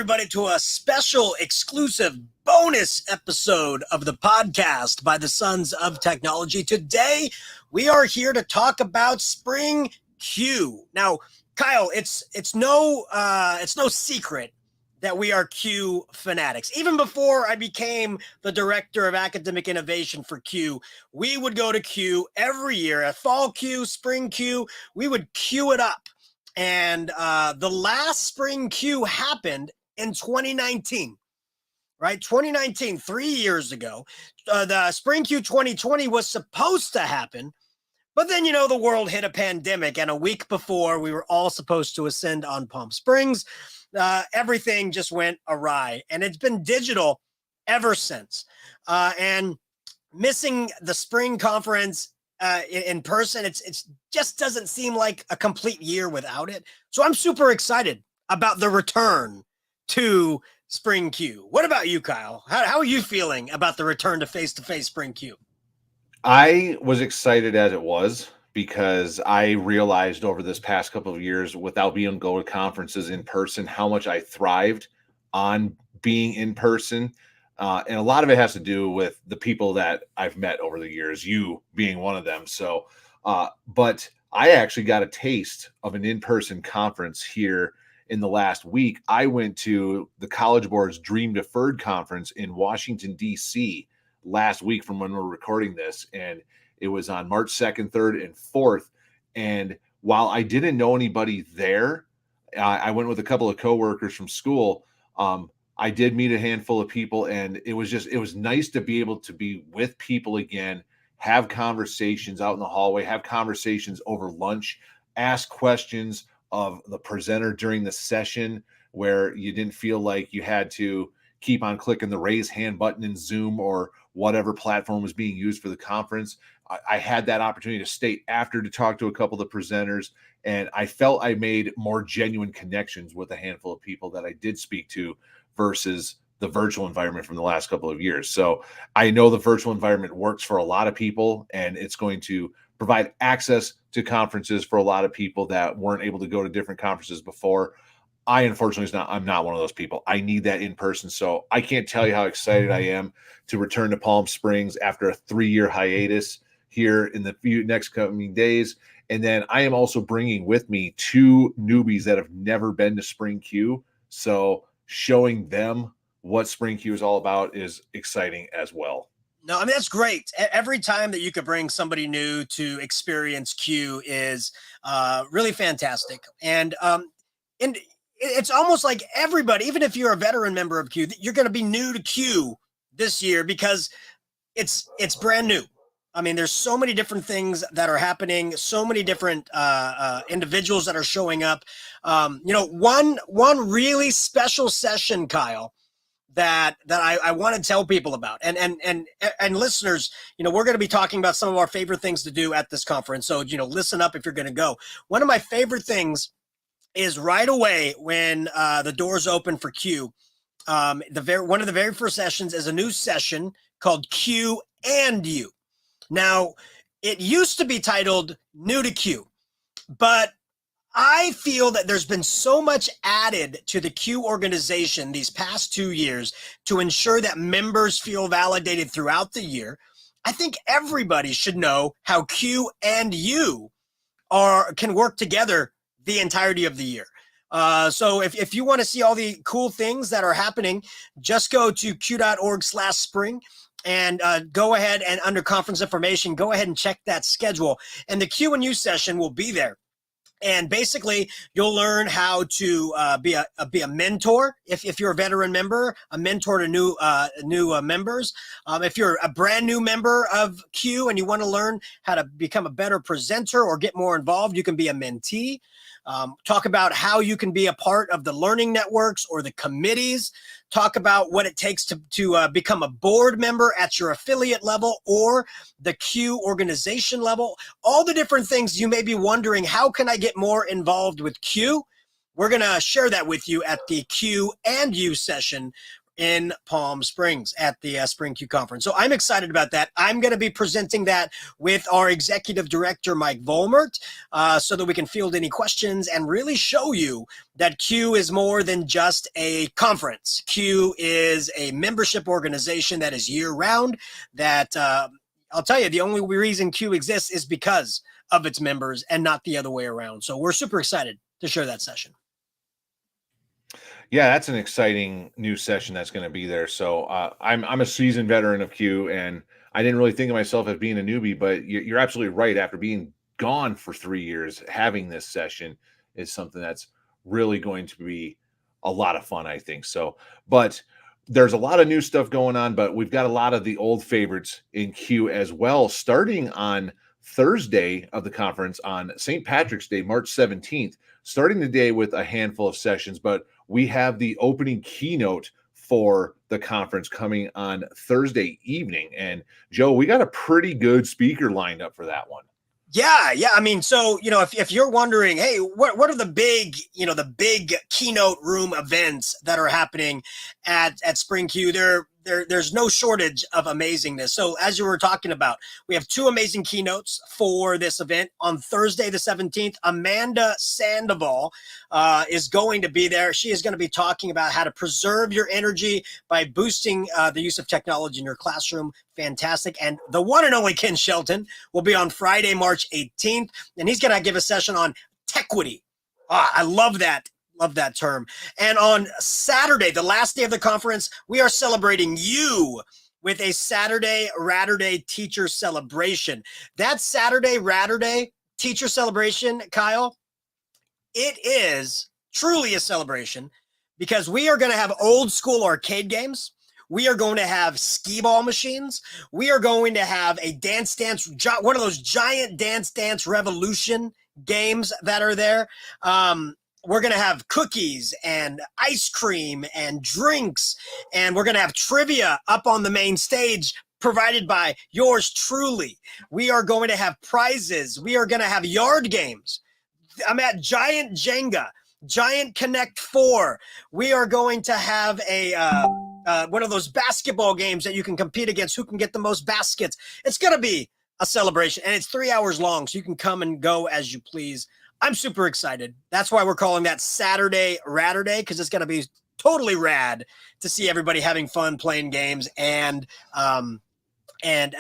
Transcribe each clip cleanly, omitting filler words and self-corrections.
everybody, to a special, exclusive bonus episode of the podcast by the Sons of Technology. Today, we are here to talk about Spring Q. Now, Kyle, it's no secret that we are Q fanatics. Even before I became the director of academic innovation for Q, we would go to Q every year. At fall Q, spring Q, we would queue it up. And the last spring Q happened in 2019, right? 2019, 3 years ago. The spring Q 2020 was supposed to happen, but then, the world hit a pandemic, and a week before we were all supposed to ascend on Palm Springs, everything just went awry, and it's been digital ever since. And missing the spring conference in person, it's just doesn't seem like a complete year without it. So I'm super excited about the return to Spring Q. What about you, Kyle? How are you feeling about the return to face-to-face Spring Q? I was excited as it was because I realized over this past couple of years, without being able to go to conferences in person, how much I thrived on being in person. And a lot of it has to do with the people that I've met over the years, you being one of them. So, but I actually got a taste of an in-person conference here in the last week. I went to the College Board's Dream Deferred Conference in Washington, D.C. last week from when we're recording this. And it was on March 2nd, 3rd, and 4th. And while I didn't know anybody there, I went with a couple of coworkers from school. I did meet a handful of people, and it was nice to be able to be with people again, have conversations out in the hallway, have conversations over lunch, ask questions of the presenter during the session where you didn't feel like you had to keep on clicking the raise hand button in Zoom or whatever platform was being used for the conference. I had that opportunity to stay after to talk to a couple of the presenters, and I felt I made more genuine connections with a handful of people that I did speak to versus the virtual environment from the last couple of years. So I know the virtual environment works for a lot of people, and it's going to provide access to conferences for a lot of people that weren't able to go to different conferences before. Unfortunately, I'm not one of those people. I need that in person. So I can't tell you how excited I am to return to Palm Springs after a 3-year hiatus here in the next coming days. And then I am also bringing with me 2 newbies that have never been to Spring Q. So showing them what Spring Q is all about is exciting as well. No, I mean, that's great. Every time that you could bring somebody new to experience Q is really fantastic. And it's almost like everybody, even if you're a veteran member of Q, you're going to be new to Q this year because it's brand new. I mean, there's so many different things that are happening, so many different individuals that are showing up. One really special session, Kyle, that I want to tell people about, and listeners, we're going to be talking about some of our favorite things to do at this conference. So, listen up if you're going to go. One of my favorite things is right away when the doors open for Q. One of the very first sessions is a new session called Q and You. Now, it used to be titled New to Q, but I feel that there's been so much added to the Q organization these past 2 years to ensure that members feel validated throughout the year. I think everybody should know how Q and You can work together the entirety of the year. So if you want to see all the cool things that are happening, just go to q.org/spring. And go ahead and under conference information, go ahead and check that schedule. And the Q and U session will be there. And basically, you'll learn how to be a mentor if you're a veteran member, a mentor to new members. If you're a brand new member of Q and you want to learn how to become a better presenter or get more involved, you can be a mentee. Talk about how you can be a part of the learning networks or the committees. Talk about what it takes to become a board member at your affiliate level or the Q organization level. All the different things you may be wondering, how can I get more involved with Q? We're going to share that with you at the Q and U session in Palm Springs at the Spring Q conference. So I'm excited about that. I'm going to be presenting that with our executive director, Mike Volmert, so that we can field any questions and really show you that Q is more than just a conference. Q is a membership organization that is year round, that I'll tell you, the only reason Q exists is because of its members and not the other way around. So we're super excited to share that session. Yeah, that's an exciting new session that's going to be there. So I'm a seasoned veteran of Q, and I didn't really think of myself as being a newbie, but you're absolutely right. After being gone for 3 years, having this session is something that's really going to be a lot of fun, I think. So, but there's a lot of new stuff going on, but we've got a lot of the old favorites in Q as well, starting on Thursday of the conference on St. Patrick's Day, March 17th, starting the day with a handful of sessions, but we have the opening keynote for the conference coming on Thursday evening. And Joe, we got a pretty good speaker lined up for that one. Yeah. I mean, so, if you're wondering, hey, what are the big, the big keynote room events that are happening at Spring Q, there's no shortage of amazingness. So as you were talking about, we have 2 amazing keynotes for this event. On Thursday, the 17th, Amanda Sandoval is going to be there. She is going to be talking about how to preserve your energy by boosting the use of technology in your classroom. Fantastic. And the one and only Ken Shelton will be on Friday, March 18th, and he's going to give a session on tequity. I love that. Love that term. And on Saturday, the last day of the conference, we are celebrating you with a Saturday Ratterday teacher celebration. That Saturday Ratterday teacher celebration, Kyle, it is truly a celebration because we are going to have old school arcade games. We are going to have skee ball machines. We are going to have a Dance Dance, one of those giant Dance Dance Revolution games that are there. We're going to have cookies and ice cream and drinks, and we're going to have trivia up on the main stage provided by yours truly. We are going to have prizes. We are going to have yard games. I'm at Giant Jenga, Giant Connect 4. We are going to have a one of those basketball games that you can compete against who can get the most baskets. It's going to be a celebration, and it's 3 hours long, so you can come and go as you please. I'm super excited. That's why we're calling that Saturday Ratterday, because it's going to be totally rad to see everybody having fun playing games and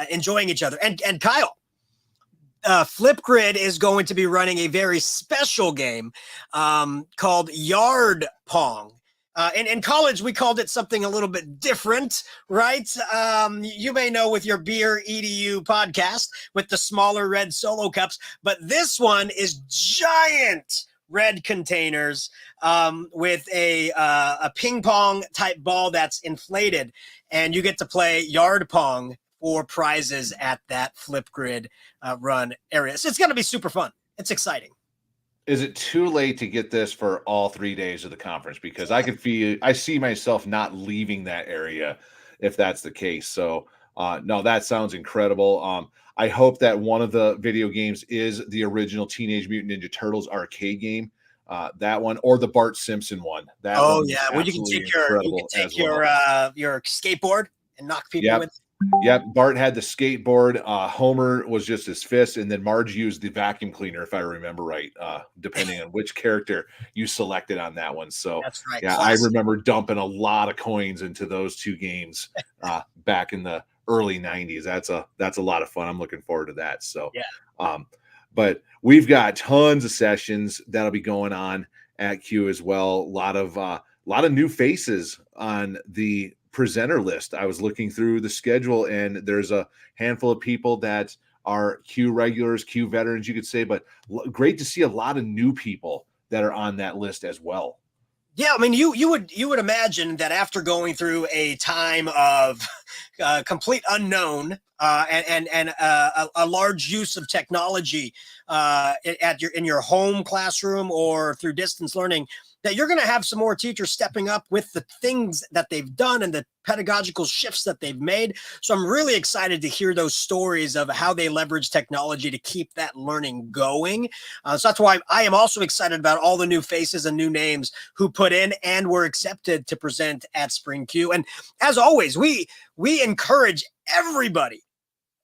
enjoying each other. And Kyle, Flipgrid is going to be running a very special game called Yard Pong. In college, we called it something a little bit different, right? You may know with your Beer EDU podcast with the smaller red solo cups, but this one is giant red containers with a ping pong type ball that's inflated, and you get to play Yard Pong for prizes at that Flipgrid run area. So it's going to be super fun. It's exciting. Is it too late to get this for all 3 days of the conference? Because I see myself not leaving that area if that's the case. So no, that sounds incredible. I hope that one of the video games is the original Teenage Mutant Ninja Turtles arcade game. That one, or the Bart Simpson one. That one, yeah. Well, you can take your skateboard and knock people with. Yep, Bart had the skateboard. Homer was just his fist, and then Marge used the vacuum cleaner, if I remember right, depending on which character you selected on that one. So, that's right. Yeah, classic. I remember dumping a lot of coins into those 2 games back in the early 90s. That's a lot of fun. I'm looking forward to that. So, yeah. But we've got tons of sessions that'll be going on at Q as well. A lot of new faces on the presenter list. I was looking through the schedule, and there's a handful of people that are Q regulars, Q veterans, you could say, but great to see a lot of new people that are on that list as well. Yeah, I mean, you would imagine that after going through a time of complete unknown and a large use of technology in your home classroom or through distance learning, that you're going to have some more teachers stepping up with the things that they've done and the pedagogical shifts that they've made. So I'm really excited to hear those stories of how they leverage technology to keep that learning going. So that's why I am also excited about all the new faces and new names who put in and were accepted to present at Spring Q. And as always, we encourage everybody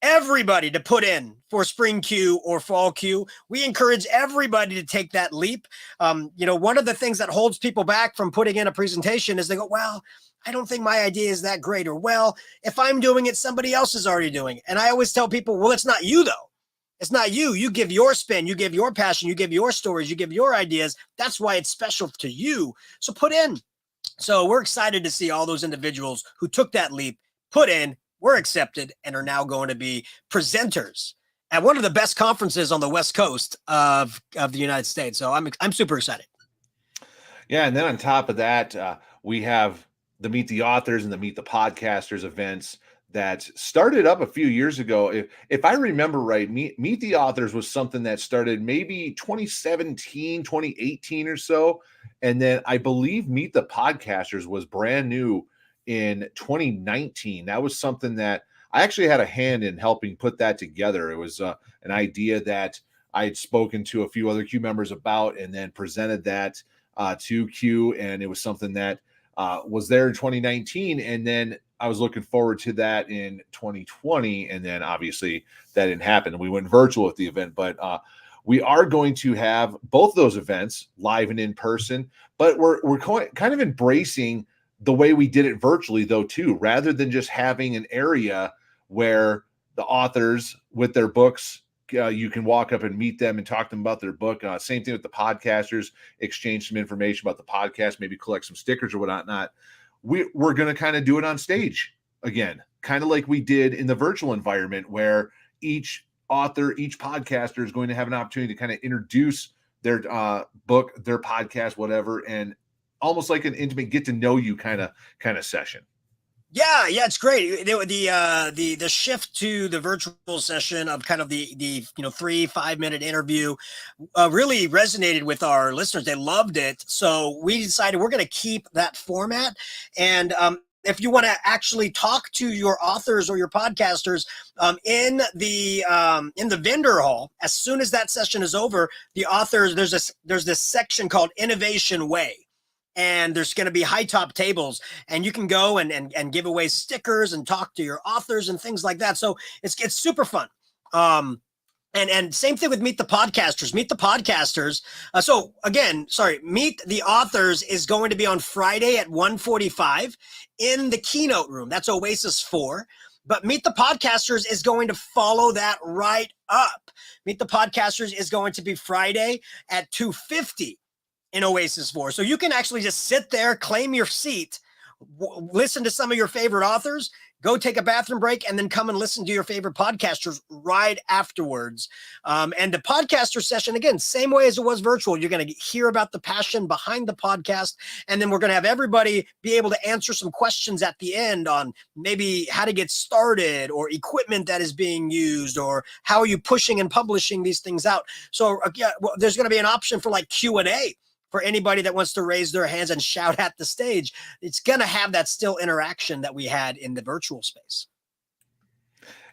to put in for Spring Q or Fall Q. We encourage everybody to take that leap. One of the things that holds people back from putting in a presentation is they go, well, I don't think my idea is that great. Or, well, if I'm doing it, somebody else is already doing it. And I always tell people, well, it's not you though. It's not you. You give your spin, you give your passion, you give your stories, you give your ideas. That's why it's special to you. So put in. So we're excited to see all those individuals who took that leap, put in, were accepted, and are now going to be presenters at one of the best conferences on the West Coast of the United States. So I'm super excited. Yeah, and then on top of that, we have the Meet the Authors and the Meet the Podcasters events that started up a few years ago. If I remember right, Meet the Authors was something that started maybe 2017, 2018 or so. And then I believe Meet the Podcasters was brand new in 2019. That was something that I actually had a hand in helping put that together. It was an idea that I had spoken to a few other Q members about and then presented that to Q. And it was something that was there in 2019. And then I was looking forward to that in 2020. And then obviously that didn't happen. We went virtual with the event, but we are going to have both those events live and in person, but we're kind of embracing the way we did it virtually though, too, rather than just having an area where the authors with their books, you can walk up and meet them and talk to them about their book. Same thing with the podcasters, exchange some information about the podcast, maybe collect some stickers or whatnot. We're going to kind of do it on stage again, kind of like we did in the virtual environment where each author, each podcaster is going to have an opportunity to kind of introduce their book, their podcast, whatever, and almost like an intimate get to know you kind of session. Yeah, it's great. The shift to the virtual session of kind of the 3-5 minute interview really resonated with our listeners. They loved it. So we decided we're going to keep that format. And if you want to actually talk to your authors or your podcasters in the vendor hall, as soon as that session is over, the authors, there's this section called Innovation Way. And there's going to be high top tables, and you can go and give away stickers and talk to your authors and things like that. So it's super fun. And same thing with Meet the Podcasters. Meet the Podcasters. Meet the Authors is going to be on Friday at 1:45 in the keynote room. That's Oasis 4. But Meet the Podcasters is going to follow that right up. Meet the Podcasters is going to be Friday at 2:50 in Oasis 4. So you can actually just sit there, claim your seat, listen to some of your favorite authors, go take a bathroom break, and then come and listen to your favorite podcasters right afterwards. And the podcaster session, again, same way as it was virtual. You're going to hear about the passion behind the podcast. And then we're going to have everybody be able to answer some questions at the end on maybe how to get started or equipment that is being used or how are you pushing and publishing these things out. So there's going to be an option for like Q&A. For anybody that wants to raise their hands and shout at the stage. It's going to have that still interaction that we had in the virtual space.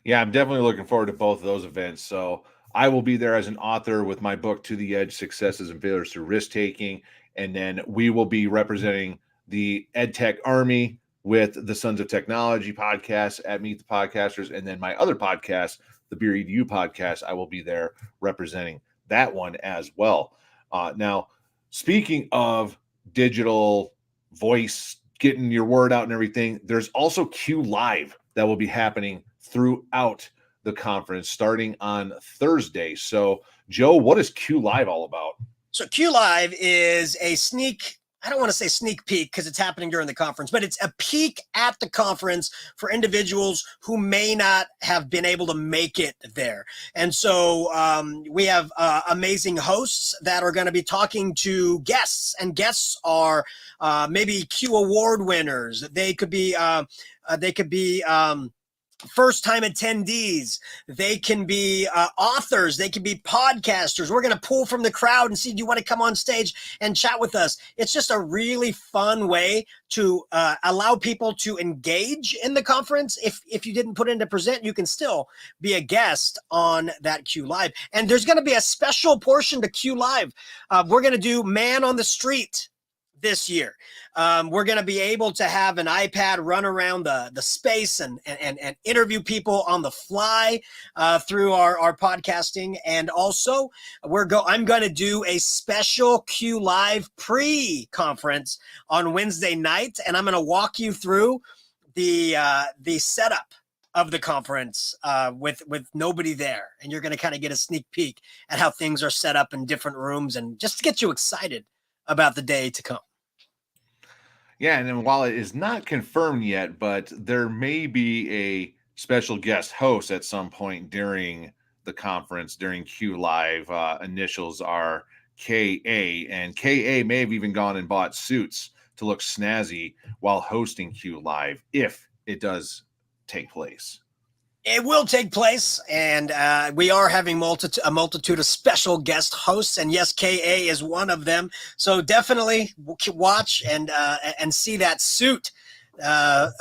Yeah, I'm definitely looking forward to both of those events. So I will be there as an author with my book, To the Edge, Successes and Failures Through Risk-Taking. And then we will be representing the EdTech Army with the Sons of Technology podcast at Meet the Podcasters. And then my other podcast, the Beer EDU podcast, I will be there representing that one as well. Now, speaking of digital voice, getting your word out and everything, there's also Q Live that will be happening throughout the conference starting on Thursday. So, Joe, what is Q Live all about? So Q Live is I don't want to say sneak peek because it's happening during the conference, but it's a peek at the conference for individuals who may not have been able to make it there. And so we have amazing hosts that are going to be talking to guests, and guests are maybe Q award winners. They could be first-time attendees. They can be authors. They can be podcasters. We're going to pull from the crowd and see, do you want to come on stage and chat with us? It's just a really fun way to allow people to engage in the conference. If you didn't put in to present, you can still be a guest on that Q Live. And there's going to be a special portion to Q Live. We're going to do Man on the Street this year. We're going to be able to have an iPad run around the space and interview people on the fly through our podcasting. And also I'm going to do a special Q Live pre-conference on Wednesday night. And I'm going to walk you through the setup of the conference with nobody there. And you're going to kind of get a sneak peek at how things are set up in different rooms, and just to get you excited about the day to come. Yeah, and then while it is not confirmed yet, but there may be a special guest host at some point during the conference, during Q Live. Initials are KA, and KA may have even gone and bought suits to look snazzy while hosting Q Live, if it does take place. It will take place, and we are having a multitude of special guest hosts, and yes, KA is one of them. So definitely watch and see that suit of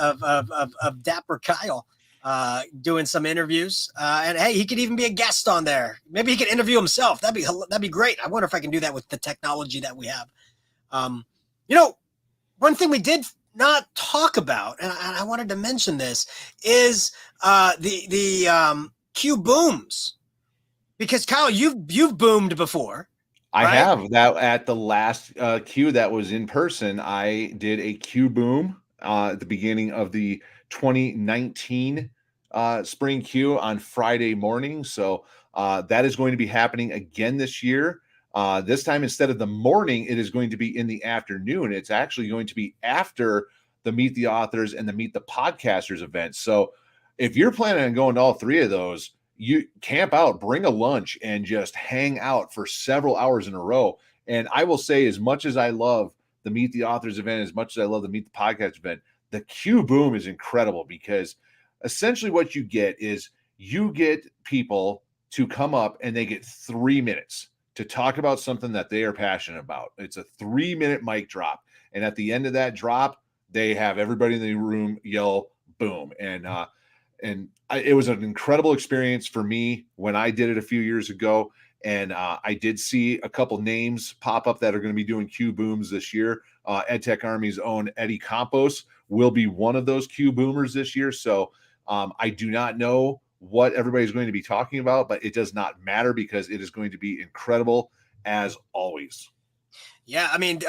Dapper Kyle doing some interviews. And hey, he could even be a guest on there. Maybe he could interview himself. That'd be great. I wonder if I can do that with the technology that we have. One thing we did not talk about, and I wanted to mention this, is the Q booms, because Kyle, you've boomed before. I have. That at the last Q that was in person, I did a Q boom at the beginning of the 2019 spring Q on Friday morning. So that is going to be happening again this year. This time, instead of the morning, it is going to be in the afternoon. It's actually going to be after the Meet the Authors and the Meet the Podcasters event. So if you're planning on going to all three of those, you camp out, bring a lunch, and just hang out for several hours in a row. And I will say, as much as I love the Meet the Authors event, as much as I love the Meet the Podcast event, the Q Boom is incredible, because essentially what you get is you get people to come up and they get 3 minutes to talk about something that they are passionate about. It's a 3-minute mic drop. And at the end of that drop, they have everybody in the room yell boom. And it was an incredible experience for me when I did it a few years ago. And I did see a couple names pop up that are going to be doing Q booms this year. EdTech Army's own Eddie Campos will be one of those Q boomers this year. So I do not know what everybody's going to be talking about, but it does not matter, because it is going to be incredible as always. Yeah, I mean,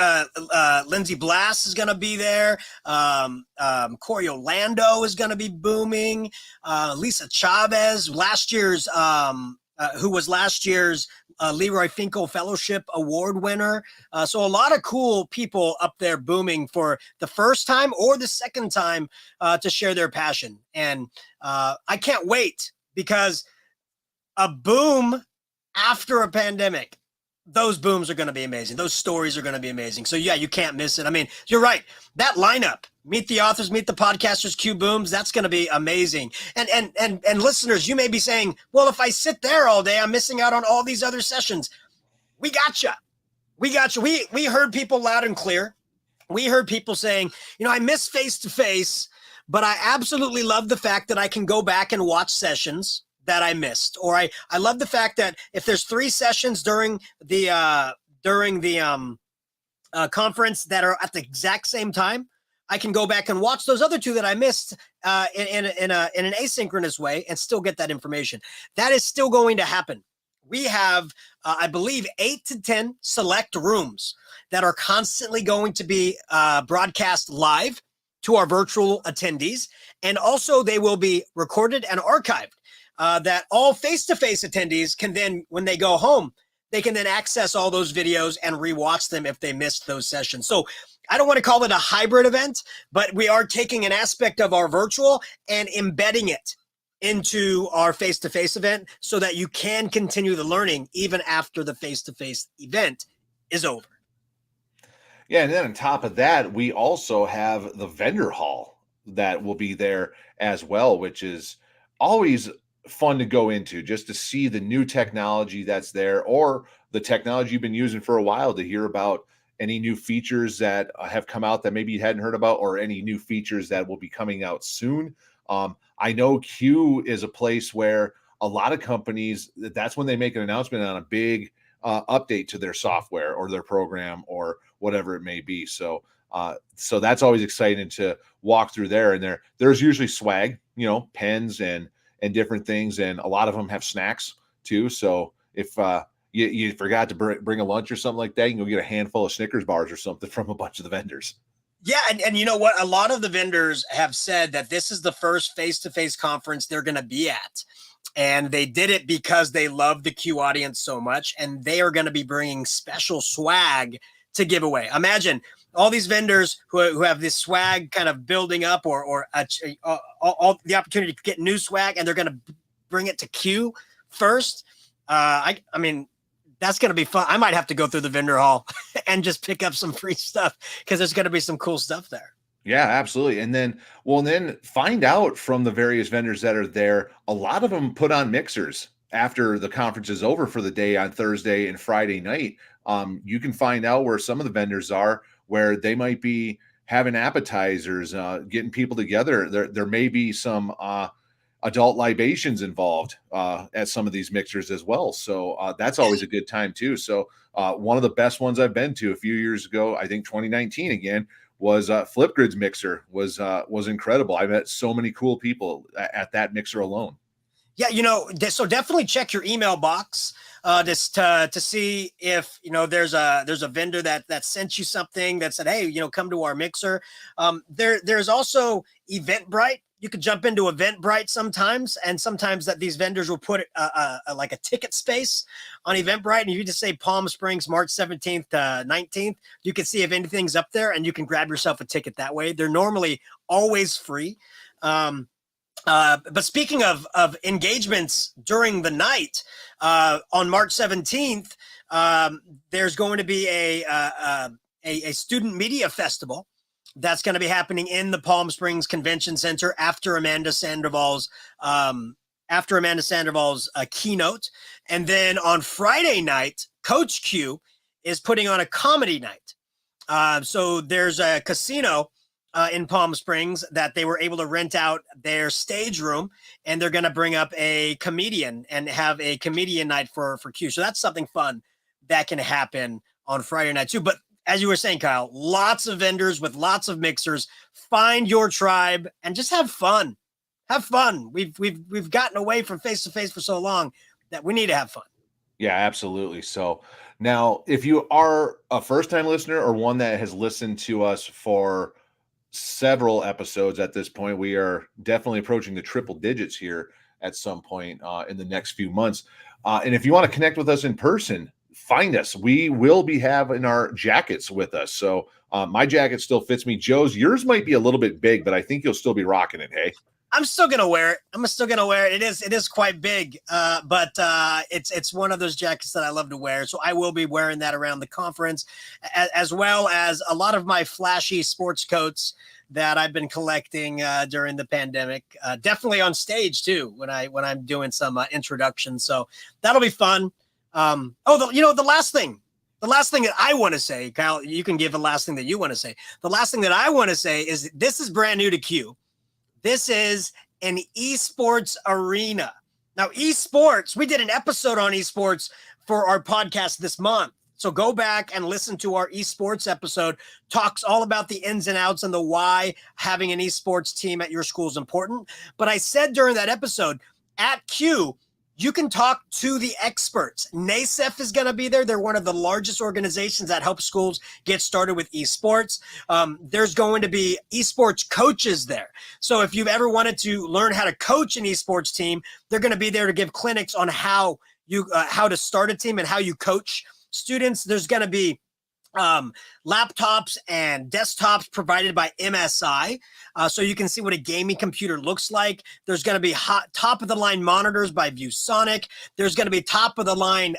Lindsay Blass is going to be there. Corey Orlando is going to be booming. Lisa Chavez, who was last year's Leroy Finkel Fellowship Award winner. So a lot of cool people up there booming for the first time or the second time to share their passion. And I can't wait, because a boom after a pandemic, those booms are going to be amazing. Those stories are going to be amazing. So yeah, you can't miss it. I mean, you're right. That lineup, Meet the Authors, Meet the Podcasters, Q Booms, that's going to be amazing. And listeners, you may be saying, well, if I sit there all day, I'm missing out on all these other sessions. We gotcha. We heard people loud and clear. We heard people saying, I miss face-to-face, but I absolutely love the fact that I can go back and watch sessions that I missed. Or I love the fact that if there's 3 sessions during the conference that are at the exact same time, I can go back and watch those other 2 that I missed in an asynchronous way and still get that information. That is still going to happen. We have, I believe, 8 to 10 select rooms that are constantly going to be broadcast live to our virtual attendees. And also they will be recorded and archived. That all face-to-face attendees can then, when they go home, they can then access all those videos and rewatch them if they missed those sessions. So I don't want to call it a hybrid event, but we are taking an aspect of our virtual and embedding it into our face-to-face event so that you can continue the learning even after the face-to-face event is over. Yeah, and then on top of that, we also have the vendor hall. that will be there as well, which is always fun to go into, just to see the new technology that's there, or the technology you've been using for a while, to hear about any new features that have come out that maybe you hadn't heard about, or any new features that will be coming out soon. I know Q is a place where a lot of companies, that's when they make an announcement on a big update to their software or their program or whatever it may be. So that's always exciting to walk through there. And there's usually swag, pens and different things, and a lot of them have snacks too. So if you forgot to bring a lunch or something like that, you can go get a handful of Snickers bars or something from a bunch of the vendors. Yeah, and you know what? A lot of the vendors have said that this is the first face-to-face conference they're going to be at. And they did it because they love the Q audience so much, and they are going to be bringing special swag to give away. Imagine all these vendors who have this swag kind of building up, or all the opportunity to get new swag, and they're going to bring it to Q first. I mean, that's going to be fun. I might have to go through the vendor hall and just pick up some free stuff, because there's going to be some cool stuff there. Yeah, absolutely. And then find out from the various vendors that are there. A lot of them put on mixers after the conference is over for the day on Thursday and Friday night. You can find out where some of the vendors are, where they might be having appetizers, getting people together. There may be some adult libations involved at some of these mixers as well. So that's always a good time too. So one of the best ones I've been to a few years ago, I think 2019 again, was Flipgrid's mixer was incredible. I met so many cool people at that mixer alone. Yeah, so definitely check your email box just to see if there's a vendor that sent you something that said, hey, come to our mixer. There's also Eventbrite. You could jump into Eventbrite sometimes, and sometimes that these vendors will put like a ticket space on Eventbrite, and you just say Palm Springs, March 17th to 19th. You can see if anything's up there, and you can grab yourself a ticket that way. They're normally always free. But speaking of engagements during the night, on March 17th, there's going to be a student media festival that's going to be happening in the Palm Springs Convention Center after Amanda Sandoval's keynote. And then on Friday night, Coach Q is putting on a comedy night. So there's a casino in Palm Springs that they were able to rent out their stage room, and they're going to bring up a comedian and have a comedian night for Q. So that's something fun that can happen on Friday night too. But as you were saying, Kyle, lots of vendors with lots of mixers. Find your tribe and just have fun. Have fun. We've gotten away from face to face for so long that we need to have fun. Yeah, absolutely. So now, if you are a first-time listener or one that has listened to us for several episodes at this point, we are definitely approaching the triple digits here at some point in the next few months. And if you want to connect with us in person, find us. We will be having our jackets with us. So my jacket still fits me. Joe's, yours might be a little bit big, but I think you'll still be rocking it. Hey, I'm still gonna wear it. It is quite big, but it's one of those jackets that I love to wear. So I will be wearing that around the conference, as well as a lot of my flashy sports coats that I've been collecting during the pandemic. Definitely on stage too when I'm doing some introductions. So that'll be fun. The last thing that I want to say, Kyle, you can give the last thing that you want to say. The last thing that I want to say is this is brand new to Q. This is an esports arena. Now, esports, we did an episode on esports for our podcast this month. So go back and listen to our esports episode. Talks all about the ins and outs and the why having an esports team at your school is important. But I said during that episode, at Q, you can talk to the experts. NASEF is going to be there. They're one of the largest organizations that help schools get started with esports. There's going to be esports coaches there. So if you've ever wanted to learn how to coach an esports team, they're going to be there to give clinics on how to start a team and how you coach students. There's going to be laptops and desktops provided by MSI, so you can see what a gaming computer looks like. There's going to be top of the line monitors by ViewSonic. There's going to be top of the line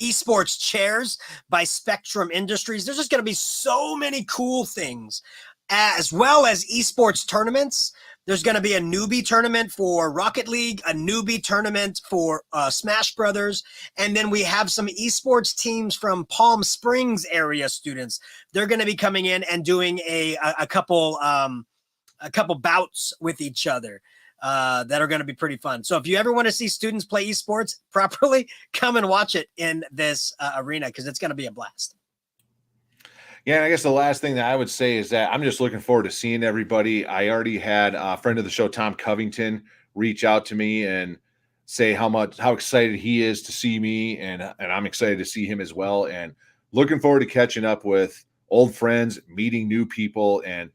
esports chairs by Spectrum Industries. There's just going to be so many cool things as well as esports tournaments. There's going to be a newbie tournament for Rocket League, a newbie tournament for Smash Brothers, and then we have some esports teams from Palm Springs area students. They're going to be coming in and doing a couple bouts with each other that are going to be pretty fun. So if you ever want to see students play esports properly, come and watch it in this arena because it's going to be a blast. Yeah, and I guess the last thing that I would say is that I'm just looking forward to seeing everybody. I already had a friend of the show, Tom Covington, reach out to me and say how excited he is to see me, and I'm excited to see him as well. And looking forward to catching up with old friends, meeting new people. And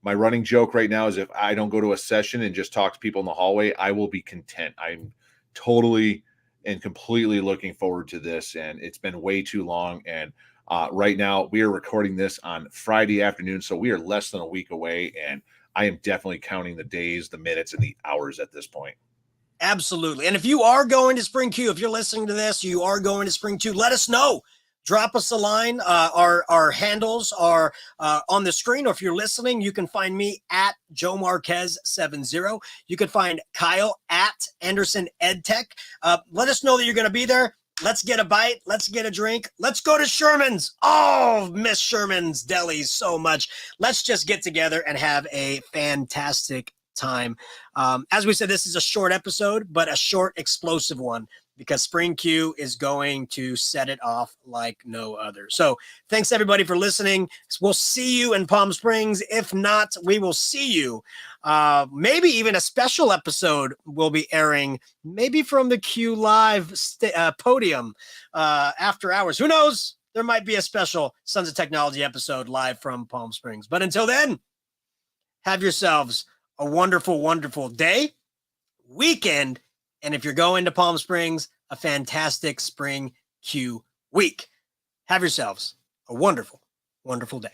my running joke right now is if I don't go to a session and just talk to people in the hallway, I will be content. I'm totally and completely looking forward to this, and it's been way too long. And right now, we are recording this on Friday afternoon, so we are less than a week away, and I am definitely counting the days, the minutes, and the hours at this point. Absolutely. And if you are going to Spring Q, if you're listening to this, you are going to Spring Q, let us know. Drop us a line. Our handles are on the screen, or if you're listening, you can find me at Joe Marquez 70. You can find Kyle at Anderson EdTech. Let us know that you're going to be there. Let's get a bite. Let's get a drink. Let's go to Sherman's. Oh, miss Sherman's Deli so much. Let's just get together and have a fantastic time. As we said, this is a short episode, but a short, explosive one, because Spring Q is going to set it off like no other. So thanks everybody for listening. We'll see you in Palm Springs. If not, we will see you. Maybe even a special episode will be airing, maybe from the Q Live podium after hours. Who knows? There might be a special Sons of Technology episode live from Palm Springs. But until then, have yourselves a wonderful, wonderful day, weekend, and if you're going to Palm Springs, a fantastic Spring Q week. Have yourselves a wonderful, wonderful day.